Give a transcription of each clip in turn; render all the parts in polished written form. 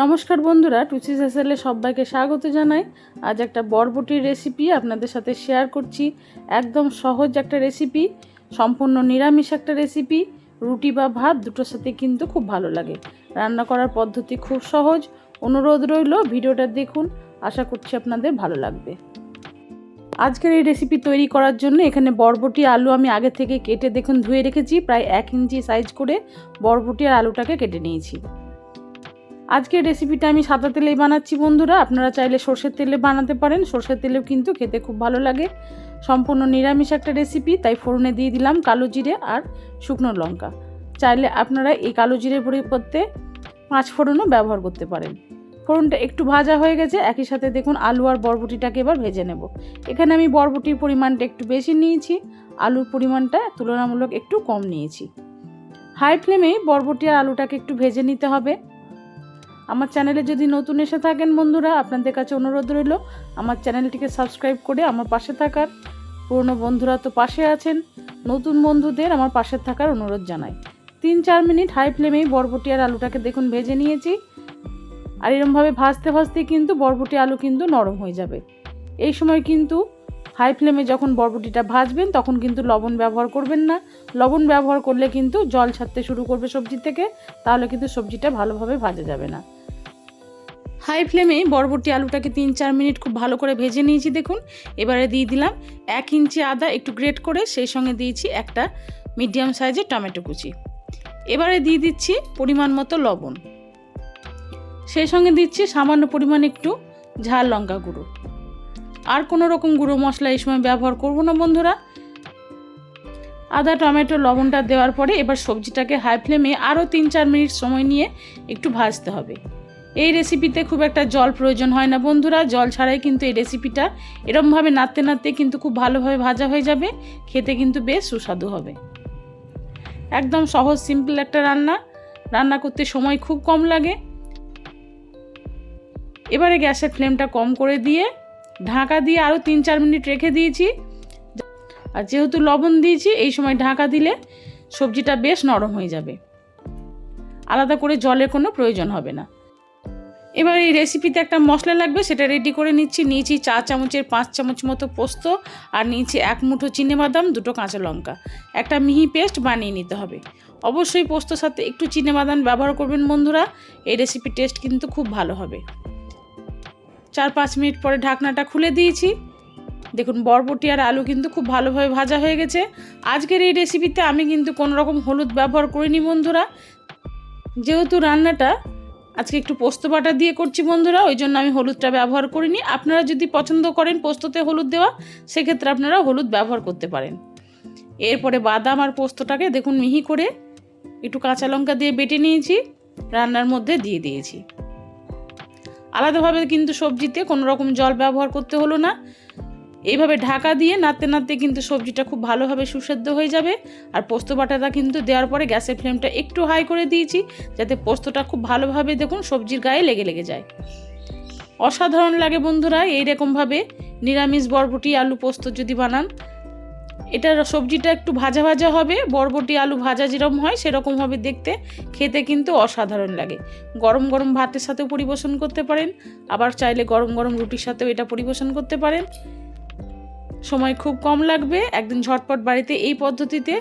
নমস্কার বন্ধুরা, টুচি এসএলে সবাইকে স্বাগত জানাই। আজ একটা বরবটির রেসিপি আপনাদের সাথে শেয়ার করছি। একদম সহজ একটা রেসিপি, সম্পূর্ণ নিরামিষ একটা রেসিপি। রুটি বা ভাত দুটোর সাথে কিন্তু খুব ভালো লাগে। রান্না করার পদ্ধতি খুব সহজ। অনুরোধ রইল ভিডিওটা দেখুন, আশা করছি আপনাদের ভালো লাগবে। আজকের এই রেসিপি তৈরি করার জন্য এখানে বরবটি আলু আমি আগে থেকে কেটে দেখুন ধুয়ে রেখেছি। প্রায় 1 ইঞ্চি সাইজ করে বরবটি আর আলুটাকে কেটে নিয়েছি। আজকের রেসিপিটা আমি সাদা তেলেই বানাচ্ছি বন্ধুরা, আপনারা চাইলে সরষের তেলে বানাতে পারেন। সরষের তেলেও কিন্তু খেতে খুব ভালো লাগে। সম্পূর্ণ নিরামিষ একটা রেসিপি, তাই ফোড়নে দিয়ে দিলাম কালো জিরে আর শুকনো লঙ্কা। চাইলে আপনারা এই কালো জিরের পরিবর্তে 5 ফোড়নও ব্যবহার করতে পারেন। ফোড়নটা একটু ভাজা হয়ে গেছে, একই সাথে দেখুন আলু আর বরবটিটাকে এবার ভেজে নেব। এখানে আমি বরবটির পরিমাণটা একটু বেশি নিয়েছি, আলুর পরিমাণটা তুলনামূলক একটু কম নিয়েছি। হাই ফ্লেমেই বরবটি আর আলুটাকে একটু ভেজে নিতে হবে। আমার চ্যানেলে যদি নতুন এসে থাকেন বন্ধুরা, আপনাদের কাছে অনুরোধ রইল আমার চ্যানেলটিকে সাবস্ক্রাইব করে আমার পাশে থাকার। পুরনো বন্ধুরা তো পাশে আছেন, নতুন বন্ধুদের আমার পাশে থাকার অনুরোধ জানাই। 3-4 মিনিট হাই ফ্লেমেই বরবটি আর আলুটাকে দেখুন ভেজে নিয়েছি। আর এরকমভাবে ভাজতে ভাজতে কিন্তু বরবটি আলু কিন্তু নরম হয়ে যাবে। এই সময় কিন্তু হাই ফ্লেমে যখন বরবটিটা ভাজবেন তখন কিন্তু লবণ ব্যবহার করবেন না। লবণ ব্যবহার করলে কিন্তু জল ছাড়তে শুরু করবে সবজি থেকে, তাহলে কিন্তু সবজিটা ভালোভাবে ভাজা যাবে না। হাই ফ্লেমে বরবটি আলুটাকে 3-4 মিনিট খুব ভালো করে ভেজে নিয়েছি দেখুন। এবারে দিয়ে দিলাম 1 ইঞ্চি আদা একটু গ্রেট করে, সেই সঙ্গে দিয়েছি একটা মিডিয়াম সাইজের টমেটো কুচি। এবারে দিয়ে দিচ্ছি পরিমাণ মতো লবণ, সেই সঙ্গে দিচ্ছি সামান্য পরিমাণ একটু ঝাল লঙ্কা গুঁড়ো। আর কোনো রকম গুঁড়ো মশলা এই সময় ব্যবহার করব না বন্ধুরা। আদা টমেটো লবণটা দেওয়ার পরে এবার সবজিটাকে হাই ফ্লেমে আরও 3-4 মিনিট সময় নিয়ে একটু ভাজতে হবে। এই রেসিপিতে খুব একটা জল প্রয়োজন হয় না বন্ধুরা, জল ছাড়াই কিন্তু এই রেসিপিটা এরকমভাবে নাড়তে নাড়তে কিন্তু খুব ভালোভাবে ভাজা হয়ে যাবে। খেতে কিন্তু বেশ সুস্বাদু হবে। একদম সহজ সিম্পল একটা রান্না করতে সময় খুব কম লাগে। এবারে গ্যাসের ফ্লেমটা কম করে দিয়ে ঢাকা দিয়ে আরও 3-4 মিনিট রেখে দিয়েছি। আর যেহেতু লবণ দিয়েছি, এই সময় ঢাকা দিলে সবজিটা বেশ নরম হয়ে যাবে। আলাদা করে জলের কোনো প্রয়োজন হবে না। এবার এই রেসিপিতে একটা মশলা লাগবে, সেটা রেডি করে নিয়েছি 4 চামচের 5 চামচ মতো পোস্ত, আর নিয়েছি 1 মুঠো চিনেবাদাম, 2টো কাঁচা লঙ্কা। একটা মিহি পেস্ট বানিয়ে নিতে হবে। অবশ্যই পোস্তর সাথে একটু চিনেবাদাম ব্যবহার করবেন বন্ধুরা, এই রেসিপির টেস্ট কিন্তু খুব ভালো হবে। 4-5 মিনিট পরে ঢাকনাটা খুলে দিয়েছি। দেখুন বরবটি আর আলু কিন্তু খুব ভালোভাবে ভাজা হয়ে গেছে। আজকের এই রেসিপিতে আমি কিন্তু কোনো রকম হলুদ ব্যবহার করিনি বন্ধুরা, যেহেতু রান্নাটা আজকে একটু পোস্ত বাটা দিয়ে করছি বন্ধুরা, ওই জন্য আমি হলুদটা ব্যবহার করিনি। আপনারা যদি পছন্দ করেন পোস্ততে হলুদ দেওয়া, সেক্ষেত্রে আপনারা হলুদ ব্যবহার করতে পারেন। এরপরে বাদাম আর পোস্তটাকে দেখুন মিহি করে একটু কাঁচা লঙ্কা দিয়ে বেটে নিয়েছি, রান্নার মধ্যে দিয়ে দিয়েছি। আলাদাভাবে কিন্তু সবজিতে কোনো রকম জল ব্যবহার করতে হলো না। এইভাবে ঢাকা দিয়ে নাড়তে নাড়তে কিন্তু সবজিটা খুব ভালোভাবে সুসেদ্ধ হয়ে যাবে। আর পোস্ত বাটাটা কিন্তু দেওয়ার পরে গ্যাসের ফ্লেমটা একটু হাই করে দিয়েছি, যাতে পোস্তটা খুব ভালোভাবে দেখুন সবজির গায়ে লেগে যায়। অসাধারণ লাগে বন্ধুরা এইরকমভাবে নিরামিষ বরবটি আলু পোস্ত যদি বানান। এটার সবজিটা একটু ভাজা ভাজা হবে, বরবটি আলু ভাজা যেরকম হয় সেরকম হবে দেখতে, খেতে কিন্তু অসাধারণ লাগে। গরম গরম ভাতের সাথেও পরিবেশন করতে পারেন, আবার চাইলে গরম গরম রুটির সাথেও এটা পরিবেশন করতে পারেন। সময় খুব কম লাগবে। একদিন ঝটপট বাড়িতে এই পদ্ধতিতে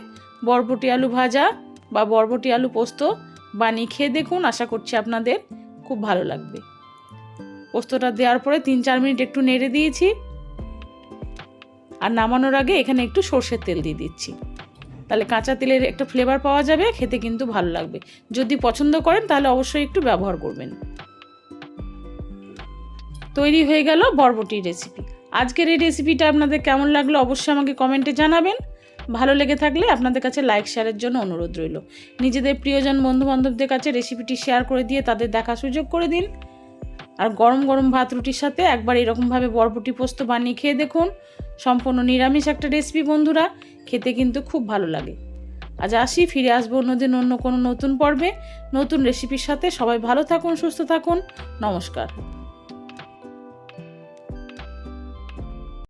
বরবটি আলু ভাজা বা বরবটি আলু পোস্ত বানিয়ে খেয়ে দেখুন, আশা করছি আপনাদের খুব ভালো লাগবে। পোস্তটা দেওয়ার পরে 3-4 মিনিট একটু নেড়ে দিয়েছি। আর নামানোর আগে এখানে একটু সরষের তেল দিয়ে দিচ্ছি, তাহলে কাঁচা তেলের একটা ফ্লেভার পাওয়া যাবে, খেতে কিন্তু ভালো লাগবে। যদি পছন্দ করেন তাহলে অবশ্যই একটু ব্যবহার করবেন। তৈরি হয়ে গেল বরবটির রেসিপি। আজকের এই রেসিপিটা আপনাদের কেমন লাগলো অবশ্যই আমাকে কমেন্টে জানাবেন। ভালো লেগে থাকলে আপনাদের কাছে লাইক শেয়ারের জন্য অনুরোধ রইল। নিজেদের প্রিয়জন বন্ধুবান্ধবদের কাছে রেসিপিটি শেয়ার করে দিয়ে তাদের দেখার সুযোগ করে দিন। আর গরম গরম ভাত রুটির সাথে একবার এরকমভাবে বরবটি পোস্ত বানিয়ে খেয়ে দেখুন। সম্পূর্ণ নিরামিষ একটা রেসিপি বন্ধুরা, খেতে কিন্তু খুব ভালো লাগে। আজ আসি, ফিরে আসবো অন্যদিন অন্য কোনো নতুন পর্বে নতুন রেসিপির সাথে। সবাই ভালো থাকুন, সুস্থ থাকুন। নমস্কার।